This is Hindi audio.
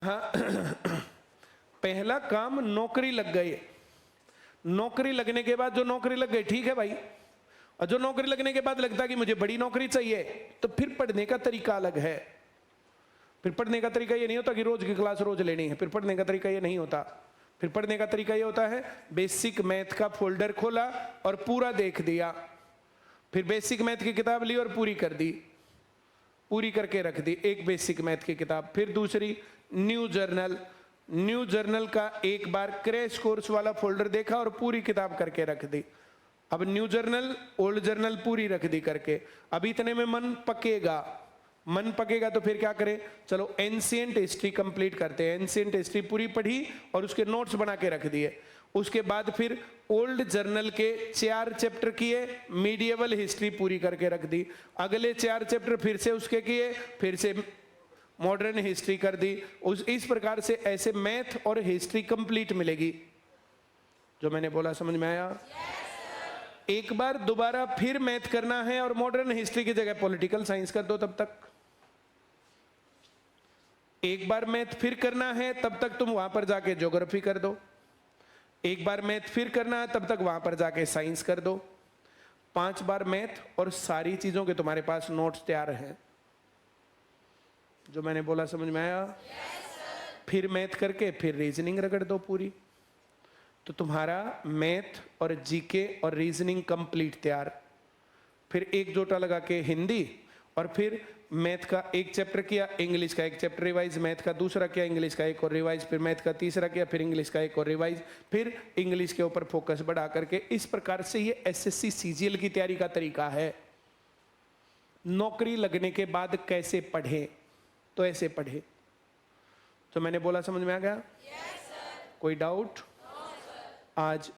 हाँ पहला काम नौकरी लग गई। नौकरी लगने के बाद जो नौकरी लग गई ठीक है भाई, और जो नौकरी लगने के बाद लगता कि मुझे बड़ी नौकरी चाहिए, तो फिर पढ़ने का तरीका अलग है। फिर पढ़ने का तरीका ये नहीं होता कि रोज की क्लास रोज लेनी है। फिर पढ़ने का तरीका ये नहीं होता। फिर पढ़ने का तरीका ये होता है बेसिक मैथ का फोल्डर खोला और पूरा देख दिया, फिर बेसिक मैथ की किताब ली और पूरी कर दी, पूरी करके रख दी एक बेसिक मैथ की किताब। फिर दूसरी न्यू जर्नल, न्यू जर्नल का एक बार क्रैश कोर्स वाला फोल्डर देखा और पूरी किताब करके रख दी। अब न्यू जर्नल ओल्ड जर्नल पूरी रख दी करके। अब इतने में मन पकेगा, मन पकेगा तो फिर क्या करें, चलो एंशिएंट हिस्ट्री कंप्लीट करते हैं। एंशिएंट हिस्ट्री पूरी पढ़ी और उसके नोट्स बना के रख दिए। उसके बाद फिर ओल्ड जर्नल के 4 चैप्टर किए, मीडिएवल हिस्ट्री पूरी करके रख दी। अगले 4 चैप्टर फिर से उसके किए, फिर से मॉडर्न हिस्ट्री कर दी। इस प्रकार से ऐसे मैथ और हिस्ट्री कंप्लीट मिलेगी। जो मैंने बोला समझ में आया? एक बार दोबारा फिर मैथ करना है और मॉडर्न हिस्ट्री की जगह पॉलिटिकल साइंस कर दो तब तक। एक बार मैथ फिर करना है तब तक तुम वहां पर जाके ज्योग्राफी कर दो। एक बार मैथ फिर करना है तब तक वहां पर जाके साइंस कर दो। 5 बार मैथ और सारी चीजों के तुम्हारे पास नोट्स तैयार हैं। जो मैंने बोला समझ में आया? फिर मैथ करके फिर रीजनिंग रगड़ दो पूरी, तो तुम्हारा मैथ और जीके और रीजनिंग कंप्लीट तैयार। फिर एक जोटा लगा के हिंदी, और फिर मैथ का एक चैप्टर किया, इंग्लिश का एक चैप्टर रिवाइज, मैथ का दूसरा किया, इंग्लिश का एक और रिवाइज, फिर मैथ का तीसरा किया, फिर इंग्लिश का एक और रिवाइज, फिर इंग्लिश के ऊपर फोकस बढ़ा करके। इस प्रकार से ये एसएससी सीजीएल की तैयारी का तरीका है। नौकरी लगने के बाद कैसे पढ़े, तो ऐसे पढ़े। तो मैंने बोला समझ में आ गया? कोई डाउट? आज